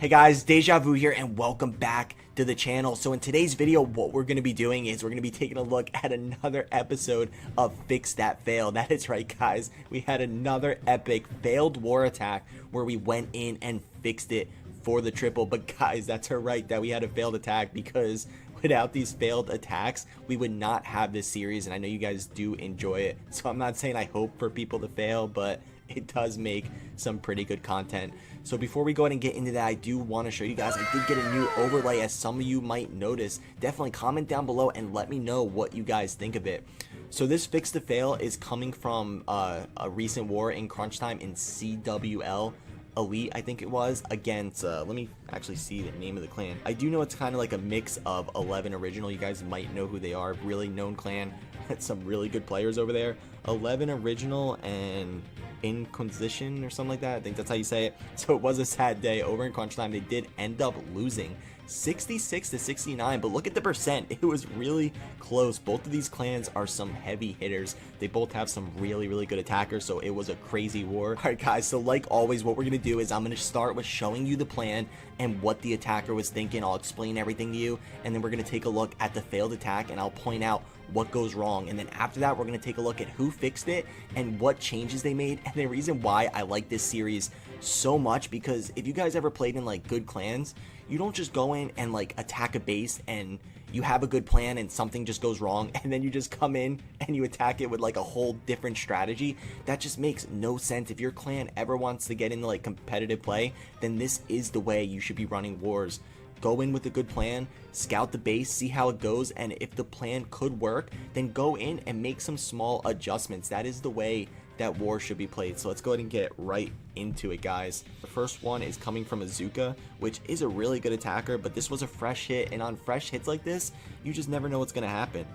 Hey guys, Deja Vu here and welcome back to the channel. So in today's video, what we're going to be doing is we're going to be taking a look at another episode of Fix That Fail. That is right, guys. We had another epic failed war attack where we went in and fixed it for the triple. But guys, that's right that we had a failed attack, because without these failed attacks, we would not have this series. And I know you guys do enjoy it. So I'm not saying I hope for people to fail, but it does make some pretty good content. So before we go ahead and get into that, I do want to show you guys, I did get a new overlay, as some of you might notice. Definitely comment down below and let me know what you guys think of it. So this Fix to Fail is coming from a recent war in crunch time in CWL Elite, I think it was, against, let me actually see the name of the clan. I do know it's kind of like a mix of 11 Original. You guys might know who they are. Really known clan. Some really good players over there. 11 Original and Inquisition or something like that. I think that's how you say it. So it was a sad day over in crunch time. They did end up losing 66 to 69, but look at the percent. It was really close. Both of these clans are some heavy hitters. They both have some really good attackers, so it was a crazy war. All right guys, so like always, what we're gonna do is I'm gonna start with showing you the plan and what the attacker was thinking. I'll explain everything to you, and then we're gonna take a look at the failed attack and I'll point out what goes wrong. And then after that, we're going to take a look at who fixed it and what changes they made. And the reason why I like this series so much, because if you guys ever played in like good clans, you don't just go in and like attack a base and you have a good plan and something just goes wrong, and then you just come in and you attack it with like a whole different strategy. That just makes no sense. If your clan ever wants to get into like competitive play, then this is the way you should be running wars. Go in with a good plan, scout the base, see how it goes, and if the plan could work, then go in and make some small adjustments. That is the way that war should be played. So let's go ahead and get right into it, guys. The first one is coming from Azuka, which is a really good attacker, but this was a fresh hit, and on fresh hits like this, you just never know what's going to happen.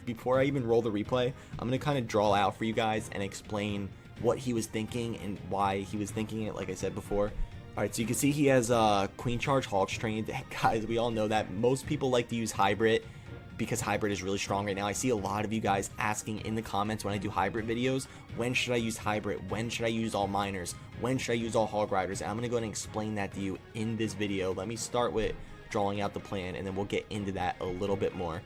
Before I even roll the replay, I'm going to kind of draw out for you guys and explain what he was thinking and why he was thinking it, like I said before. Alright, so you can see he has Queen Charge Hog trained. Guys, we all know that most people like to use Hybrid because Hybrid is really strong right now. I see a lot of you guys asking in the comments when I do Hybrid videos, when should I use Hybrid? When should I use all Miners? When should I use all Hog Riders? And I'm going to go ahead and explain that to you in this video. Let me start with drawing out the plan, and then we'll get into that a little bit more.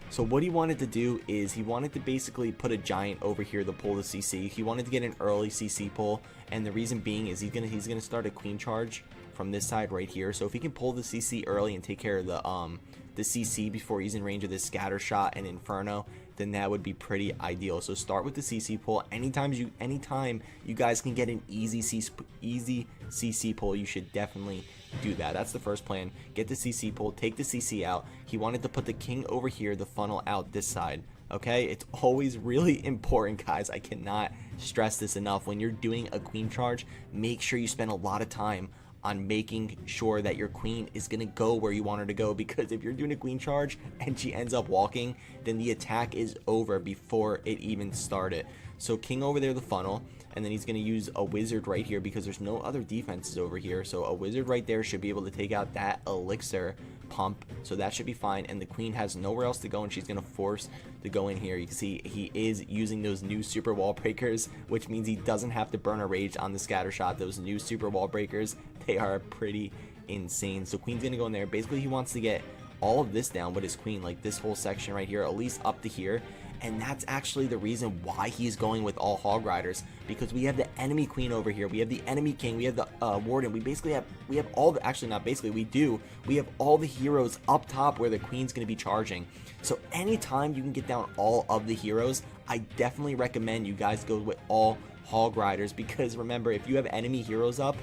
So what he wanted to do is he wanted to basically put a giant over here to pull the CC. He wanted to get an early CC pull, and the reason being is he's gonna start a Queen Charge from this side right here. So if he can pull the CC early and take care of the CC before he's in range of this Scatter Shot and Inferno, then that would be pretty ideal. So start with the CC pull. Anytime you guys can get an easy CC pull, you should definitely do that. That's the first plan. Get the CC pull, take the CC out. He wanted to put the king over here, the funnel out this side. Okay, it's always really important, guys. I cannot stress this enough. When you're doing a queen charge, make sure you spend a lot of time on making sure that your queen is going to go where you want her to go, because if you're doing a queen charge and she ends up walking, then the attack is over before it even started. So king over there, the funnel, and then he's going to use a wizard right here because there's no other defenses over here. So a wizard right there should be able to take out that elixir pump, so that should be fine. And the queen has nowhere else to go, and she's going to force to go in here. You can see he is using those new super wall breakers, which means he doesn't have to burn a rage on the scatter shot. Those new super wall breakers, they are pretty insane. So queen's going to go in there. Basically, he wants to get all of this down with his queen, like this whole section right here, at least up to here. And that's actually the reason why he's going with all Hog Riders, because we have the enemy queen over here, we have the enemy king, we have the warden, we have all the, actually not basically, we have all the heroes up top where the queen's going to be charging. So anytime you can get down all of the heroes, I definitely recommend you guys go with all Hog Riders, because remember, if you have enemy heroes up,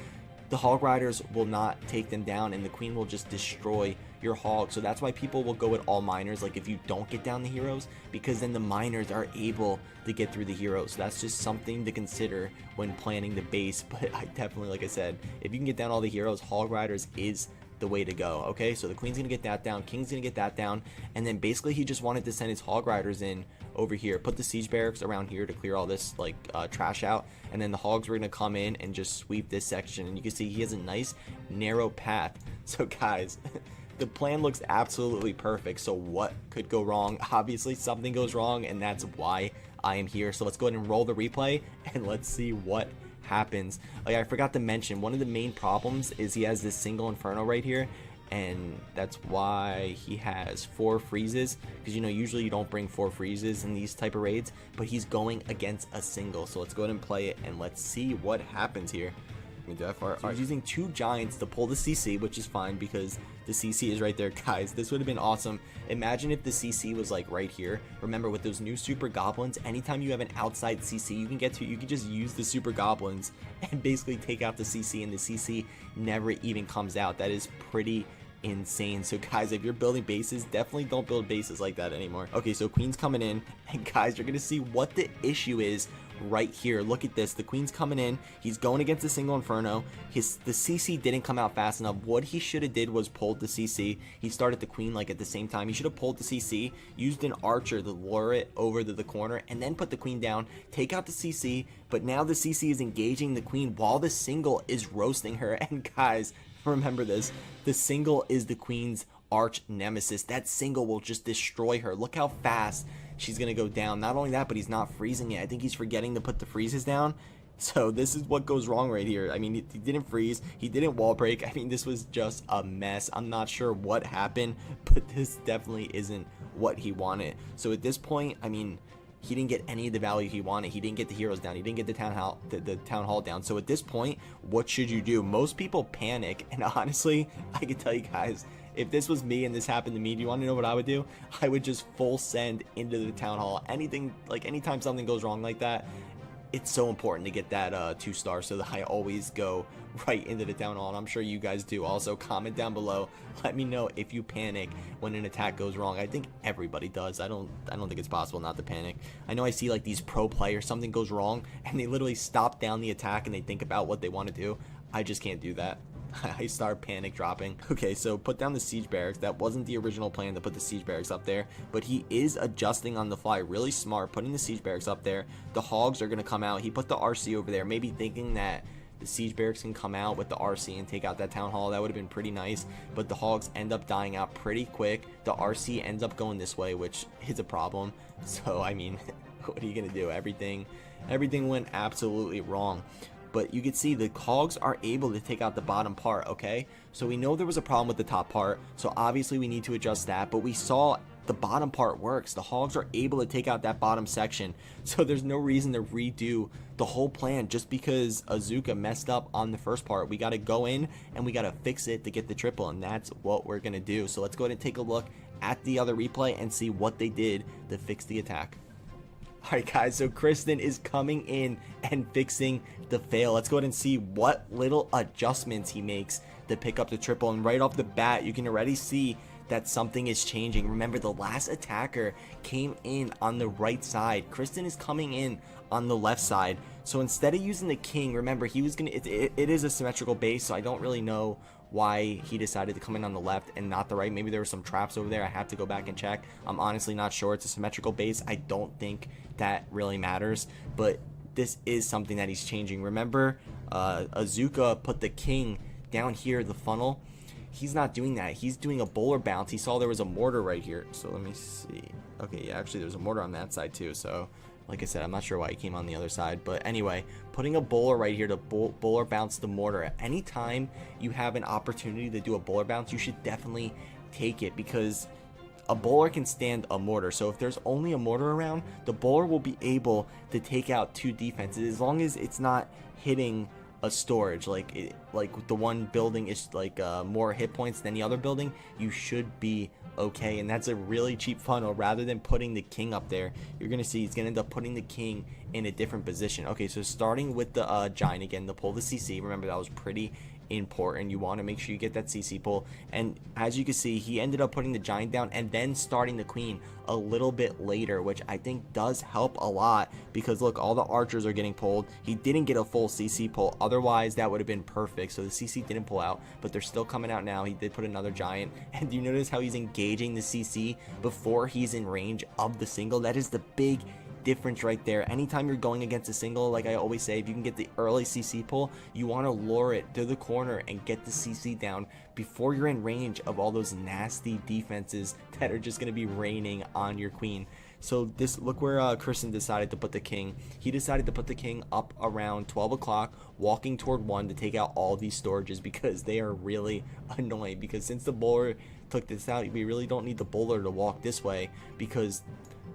the Hog Riders will not take them down, and the queen will just destroy your hog. So that's why people will go with all miners, like if you don't get down the heroes, because then the miners are able to get through the heroes. So that's just something to consider when planning the base. But I definitely, like I said, if you can get down all the heroes, Hog Riders is the way to go. Okay, so the queen's gonna get that down, king's gonna get that down, and then basically he just wanted to send his Hog Riders in over here, put the siege barracks around here to clear all this like trash out, and then the hogs were gonna come in and just sweep this section. And you can see he has a nice narrow path. So guys, the plan looks absolutely perfect. So what could go wrong? Obviously something goes wrong, and that's why I am here. So let's go ahead and roll the replay and let's see what happens. Oh yeah, I forgot to mention, one of the main problems is he has this single Inferno right here, and that's why he has 4 freezes, because you know usually you don't bring 4 freezes in these type of raids, but he's going against a single. So let's go ahead and play it and let's see what happens here. So he's using 2 giants to pull the CC, which is fine because the CC is right there. Guys, this would have been awesome. Imagine if the CC was like right here. Remember, with those new super goblins, anytime you have an outside CC you can just use the super goblins and basically take out the CC, and the CC never even comes out. That is pretty insane. So guys, if you're building bases, definitely don't build bases like that anymore. Okay, so queen's coming in, and guys, you're gonna see what the issue is right here. Look at this. The queen's coming in. He's going against a single Inferno. The CC didn't come out fast enough. What he should have did was pulled the CC. He started the queen like at the same time. He should have pulled the CC, used an archer to lure it over to the corner, and then put the queen down, take out the CC. But now the CC is engaging the queen while the single is roasting her. And guys, remember this, the single is the queen's arch nemesis. That single will just destroy her. Look how fast she's gonna go down. Not only that, but he's not freezing it. I think he's forgetting to put the freezes down. So this is what goes wrong right here. I mean, he didn't freeze, he didn't wall break. I mean, this was just a mess. I'm not sure what happened, but this definitely isn't what he wanted. So at this point, I mean, he didn't get any of the value he wanted. He didn't get the heroes down. He didn't get the town hall down. So at this point, what should you do? Most people panic, and honestly, I can tell you guys, if this was me and this happened to me, do you want to know what I would do? I would just full send into the town hall. Anything, like anytime something goes wrong like that, it's so important to get that 2-star, so that I always go right into the town hall, and I'm sure you guys do. Also, comment down below, let me know if you panic when an attack goes wrong. I think everybody does. I don't think it's possible not to panic. I know I see like these pro players, something goes wrong and they literally stop down the attack and they think about what they want to do. I just can't do that. I start panic dropping. Okay, so put down the siege barracks. That wasn't the original plan to put the siege barracks up there, but he is adjusting on the fly. Really smart, putting the siege barracks up there. The hogs are going to come out. He put the RC over there, maybe thinking that the siege barracks can come out with the RC and take out that town hall. That would have been pretty nice, but the hogs end up dying out pretty quick. The RC ends up going this way, which is a problem. So I mean, what are you gonna do? Everything went absolutely wrong. But you can see the hogs are able to take out the bottom part. Okay, so we know there was a problem with the top part, so obviously we need to adjust that, but we saw the bottom part works. The hogs are able to take out that bottom section, so there's no reason to redo the whole plan just because Azuka messed up on the first part. We got to go in and we got to fix it to get the triple, and that's what we're gonna do. So let's go ahead and take a look at the other replay and see what they did to fix the attack. Alright guys, so Kristen is coming in and fixing the fail. Let's go ahead and see what little adjustments he makes to pick up the triple, and right off the bat you can already see that something is changing. Remember, the last attacker came in on the right side. Kristen is coming in on the left side. So instead of using the king, remember, he was gonna, it is a symmetrical base, so I don't really know why he decided to come in on the left and not the right. Maybe there were some traps over there. I have to go back and check. I'm honestly not sure. It's a symmetrical base. I don't think that really matters, but this is something that he's changing. Remember, Azuka put the king down here, the funnel. He's not doing that. He's doing a bowler bounce. He saw there was a mortar right here. So let me see. Okay, yeah, actually there's a mortar on that side too. So like I said, I'm not sure why he came on the other side, but anyway, putting a bowler right here to bowler bounce the mortar. Anytime you have an opportunity to do a bowler bounce, you should definitely take it, because a bowler can stand a mortar. So if there's only a mortar around, the bowler will be able to take out 2 defenses as long as it's not hitting a storage. Like the one building is like more hit points than the other building, you should be okay. And that's a really cheap funnel. Rather than putting the king up there, you're gonna see he's gonna end up putting the king in a different position. Okay, so starting with the giant again to pull the CC. Remember, that was pretty important. You want to make sure you get that CC pull, and as you can see, he ended up putting the giant down and then starting the queen a little bit later, which I think does help a lot, because look, all the archers are getting pulled. He didn't get a full CC pull, otherwise that would have been perfect. So the CC didn't pull out, but they're still coming out now. He did put another giant, and do you notice how he's engaging the CC before he's in range of the single? That is the big difference right there. Anytime you're going against a single, like I always say, if you can get the early CC pull, you want to lure it to the corner and get the CC down before you're in range of all those nasty defenses that are just going to be raining on your queen. So this, look where Kristen decided to put the king. He decided to put the king up around 12 o'clock, walking toward 1 to take out all these storages because they are really annoying. Because since the bowler took this out, we really don't need the bowler to walk this way because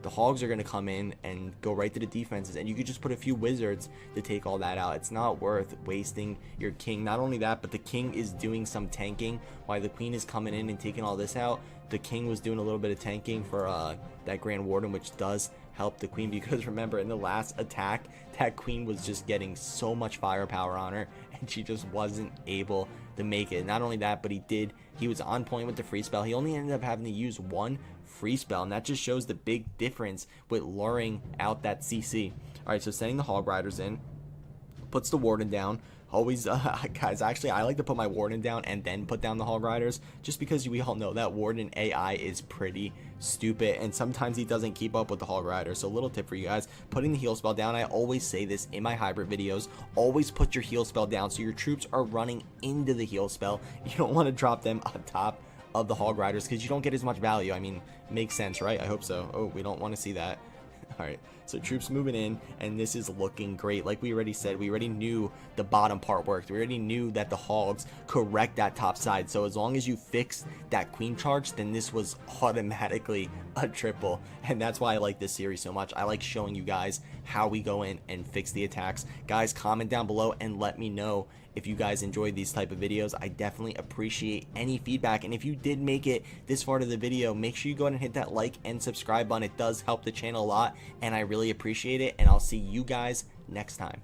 the hogs are going to come in and go right to the defenses, and you could just put a few wizards to take all that out. It's not worth wasting your king. Not only that, but the king is doing some tanking while the queen is coming in and taking all this out. The king was doing a little bit of tanking for that Grand Warden, which does help the queen, because remember, in the last attack, that queen was just getting so much firepower on her and she just wasn't able to make it. Not only that, but he was on point with the free spell. He only ended up having to use 1 free spell, and that just shows the big difference with luring out that CC. All right, so sending the hog riders in, puts the warden down. Always, guys, actually, I like to put my warden down and then put down the hog riders, just because we all know that warden AI is pretty stupid, and sometimes he doesn't keep up with the hog riders. So, little tip for you guys, putting the heal spell down. I always say this in my hybrid videos, always put your heal spell down so your troops are running into the heal spell. You don't want to drop them on top of the hog riders because you don't get as much value. I mean, makes sense, right? I hope so. Oh, we don't want to see that. All right, so troops moving in, and this is looking great. Like we already said, we already knew the bottom part worked. We already knew that the hogs could wreck that top side. So as long as you fix that queen charge, then this was automatically a triple. And that's why I like this series so much. I like showing you guys how we go in and fix the attacks. Guys, comment down below and let me know if you guys enjoyed these type of videos. I definitely appreciate any feedback, and if you did make it this far to the video, make sure you go ahead and hit that like and subscribe button. It does help the channel a lot, and I really appreciate it, and I'll see you guys next time.